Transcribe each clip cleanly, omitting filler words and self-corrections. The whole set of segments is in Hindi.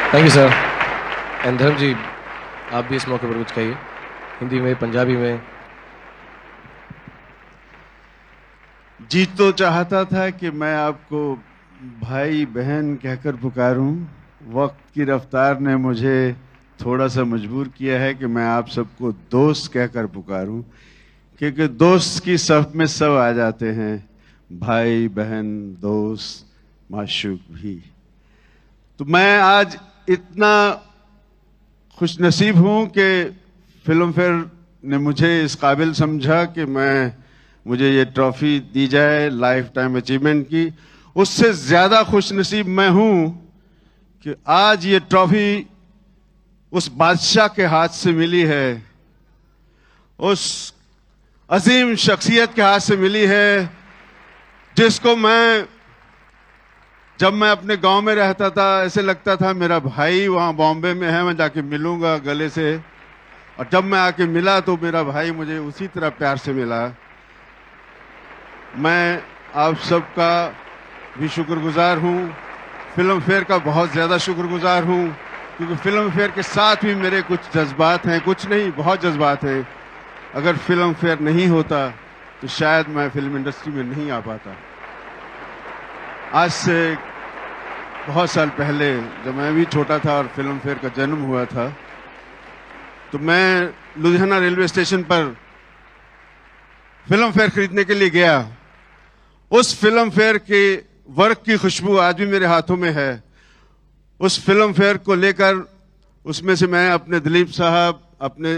Thank you sir. एंड धर्म जी, आप भी इस मौके पर कुछ कहिए, हिंदी में, पंजाबी में। जी तो चाहता था कि मैं आपको भाई बहन कहकर पुकारूं। वक्त की रफ्तार ने मुझे थोड़ा सा मजबूर किया है कि मैं आप सबको दोस्त कहकर पुकारूं, क्योंकि दोस्त की सफ में सब आ जाते हैं, भाई बहन दोस्त माशूक भी। तो मैं आज इतना खुशनसीब हूं कि फिल्म फेयर ने मुझे इस काबिल समझा कि मुझे ये ट्रॉफी दी जाए लाइफ टाइम अचीवमेंट की। उससे ज्यादा खुशनसीब मैं हूं कि आज ये ट्रॉफी उस बादशाह के हाथ से मिली है, उस अजीम शख्सियत के हाथ से मिली है, जिसको जब मैं अपने गांव में रहता था ऐसे लगता था मेरा भाई वहां बॉम्बे में है, मैं जाके मिलूंगा गले से। और जब मैं आके मिला तो मेरा भाई मुझे उसी तरह प्यार से मिला। मैं आप सबका भी शुक्रगुजार हूं, फिल्म फेयर का बहुत ज्यादा शुक्रगुजार हूं, क्योंकि फिल्म फेयर के साथ भी मेरे कुछ जज्बात हैं, कुछ नहीं बहुत जज्बात हैं। अगर फिल्म फेयर नहीं होता तो शायद मैं फिल्म इंडस्ट्री में नहीं आ पाता। आज से बहुत साल पहले जब मैं भी छोटा था और फिल्म फेयर का जन्म हुआ था, तो मैं लुधियाना रेलवे स्टेशन पर फिल्म फेयर खरीदने के लिए गया। उस फिल्म फेयर के वर्क की खुशबू आज भी मेरे हाथों में है। उस फिल्म फेयर को लेकर उसमें से मैं अपने दिलीप साहब, अपने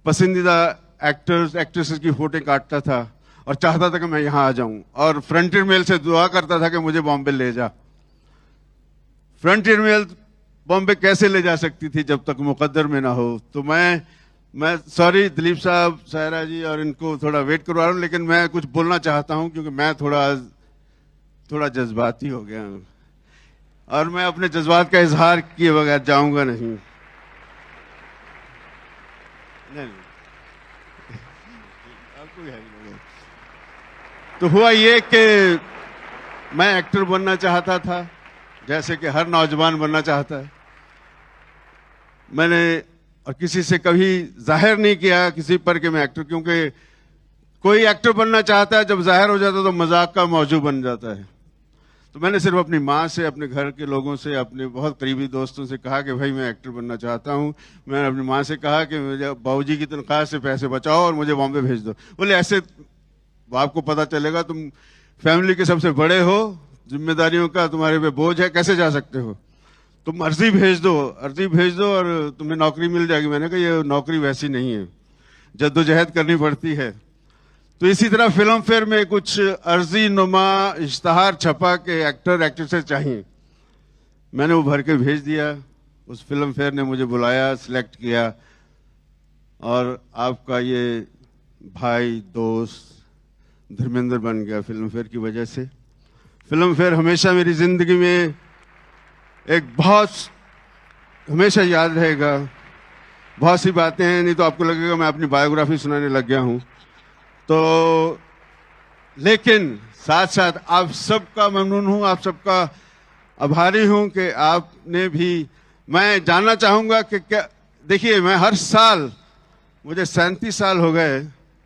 पसंदीदा एक्टर्स एक्ट्रेसेस की फोटो काटता था और चाहता था कि मैं यहां आ जाऊं, और फ्रंटियर मेल से दुआ करता था कि मुझे बॉम्बे ले जा। फ्रंटियर मेल बॉम्बे कैसे ले जा सकती थी जब तक मुकद्दर में ना हो। तो मैं सॉरी दिलीप साहब, सायरा जी और इनको थोड़ा वेट करवा रहा हूं, लेकिन मैं कुछ बोलना चाहता हूं क्योंकि मैं थोड़ा जज्बाती हो गया हूं और मैं अपने जज्बात का इजहार किए बगैर जाऊंगा नहीं। तो हुआ ये कि मैं एक्टर बनना चाहता था, जैसे कि हर नौजवान बनना चाहता है। मैंने और किसी से कभी जाहिर नहीं किया किसी पर कि मैं एक्टर, क्योंकि कोई एक्टर बनना चाहता है जब जाहिर हो जाता है तो मजाक का मौजू बन जाता है। तो मैंने सिर्फ अपनी माँ से, अपने घर के लोगों से, अपने बहुत करीबी दोस्तों से कहा कि भाई मैं एक्टर बनना चाहता हूँ। मैंने अपनी माँ से कहा कि मुझे बाबूजी की तनख्वाह से पैसे बचाओ और मुझे बॉम्बे भेज दो। बोले ऐसे आपको पता चलेगा, तुम फैमिली के सबसे बड़े हो, जिम्मेदारियों का तुम्हारे पे बोझ है, कैसे जा सकते हो, तुम अर्जी भेज दो और तुम्हें नौकरी मिल जाएगी। मैंने कहा ये नौकरी वैसी नहीं है, जद्दोजहद करनी पड़ती है। तो इसी तरह फिल्म फेयर में कुछ अर्जी नुमा इश्तहार छपा के एक्टर एक्ट्रेसेस चाहिए। मैंने वो भर के भेज दिया। उस फिल्म फेयर ने मुझे बुलाया, सिलेक्ट किया, और आपका ये भाई दोस्त धर्मेंद्र बन गया फिल्म फेयर की वजह से। फिल्म फेयर हमेशा मेरी जिंदगी में एक हमेशा याद रहेगा। बहुत सी बातें हैं, नहीं तो आपको लगेगा मैं अपनी बायोग्राफी सुनाने लग गया हूं। तो लेकिन साथ साथ आप सबका ममनून हूं, आप सबका आभारी हूं कि आपने भी। मैं जानना चाहूंगा कि क्या, देखिए मैं हर साल, मुझे 37 साल हो गए,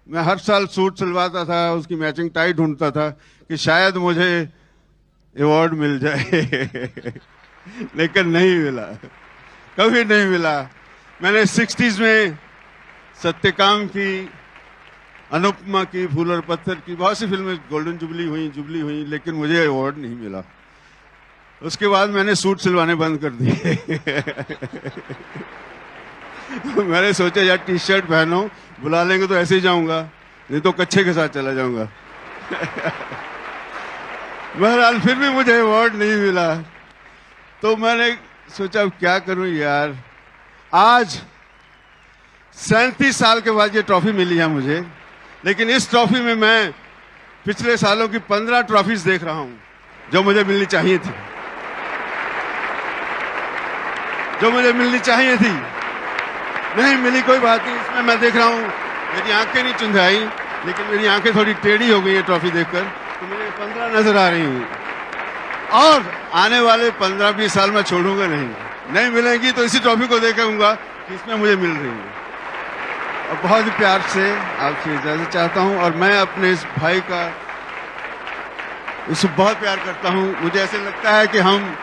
मैं हर साल सूट सिलवाता था, उसकी मैचिंग टाई ढूंढता था कि शायद मुझे अवार्ड मिल जाए लेकिन नहीं मिला, कभी नहीं मिला। मैंने 60s में सत्यकाम की, अनुपमा की, फूल और पत्थर की, बहुत सी फिल्में गोल्डन जुबली हुई, लेकिन मुझे अवार्ड नहीं मिला। उसके बाद मैंने सूट सिलवाने बंद कर दिए मैंने सोचा यार टी शर्ट पहनो, बुला लेंगे तो ऐसे ही जाऊंगा, नहीं तो कच्छे के साथ चला जाऊंगा बहरहाल फिर भी मुझे अवार्ड नहीं मिला। तो मैंने सोचा अब क्या करूं यार। आज 37 साल के बाद ये ट्रॉफी मिली है मुझे, लेकिन इस ट्रॉफी में मैं पिछले सालों की 15 ट्रॉफीज देख रहा हूं जो मुझे मिलनी चाहिए थी, नहीं मिली। कोई बात नहीं, इसमें मैं देख रहा हूं मेरी आंखें नहीं चुंधाई, लेकिन मेरी आंखें थोड़ी टेढ़ी हो गई है ट्रॉफी देखकर, तो मुझे 15 नजर आ रही हूं। और आने वाले 15-20 साल में छोड़ूंगा नहीं। नहीं मिलेंगी तो इसी ट्रॉफी को देखूंगा कि इसमें मुझे मिल रही है। और बहुत ही प्यार से आपसे इजाजत चाहता हूं, और मैं अपने इस भाई का इससे बहुत प्यार करता हूं। मुझे ऐसे लगता है कि हम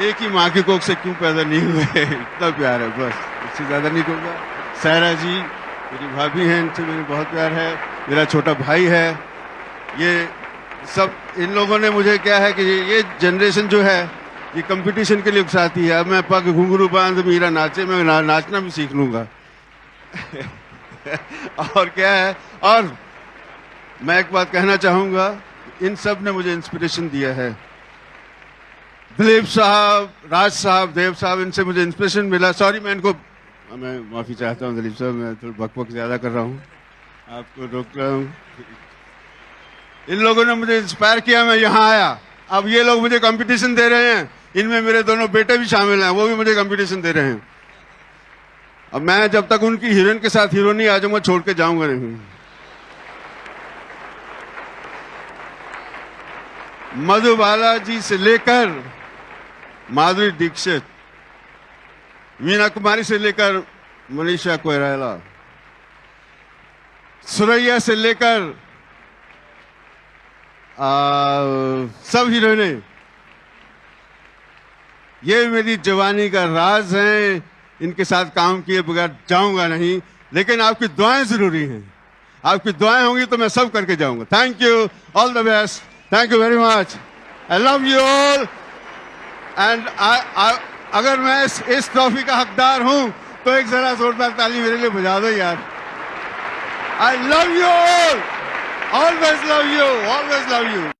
एक ही माँ की कोख से क्यों पैदा नहीं हुए। इतना प्यार है, बस इससे ज्यादा नहीं कहूँगा। सायरा जी मेरी भाभी हैं, इनसे मेरे बहुत प्यार है। मेरा छोटा भाई है। ये सब इन लोगों ने मुझे क्या है कि ये जनरेशन जो है ये कंपटीशन के लिए उकसाती है। अब मैं पग घुंघरू बांध मीरा नाचे, मैं नाचना भी सीख लूंगा। और क्या है, और मैं एक बात कहना चाहूंगा, इन सब ने मुझे इंस्पिरेशन दिया है। दिलीप साहब, राज साहब, देव साहब, इनसे मुझे इंस्पिरेशन मिला। सॉरी मैं माफी चाहता हूँ दिलीप साहब, मैं थोड़ा बकबक ज्यादा कर रहा हूँ, आपको रोक रहा हूँ। इन लोगों ने मुझे इंस्पायर किया, मैं यहाँ आया। अब ये लोग मुझे कंपटीशन दे रहे हैं, इनमें मेरे दोनों बेटे भी शामिल हैं, वो भी मुझे कंपटीशन दे रहे हैं। अब मैं जब तक उनकी हीरोइन के साथ हीरो नहीं आ जाऊंगा, छोड़ के जाऊंगा नहीं। मधुबाला जी से लेकर माधुरी दीक्षित, मीना कुमारी से लेकर मनीषा कोइराला, सुरैया से लेकर सब हीरोइनें, ये मेरी जवानी का राज है। इनके साथ काम किए बगैर जाऊंगा नहीं, लेकिन आपकी दुआएं जरूरी हैं। आपकी दुआएं होंगी तो मैं सब करके जाऊंगा। Thank you, all the best, thank you very much, I love you all. And अगर मैं इस ट्रॉफी का हकदार हूं तो एक जरा जोरदार ताली मेरे लिए बजा दो यार। I love you all, always love you, always love you.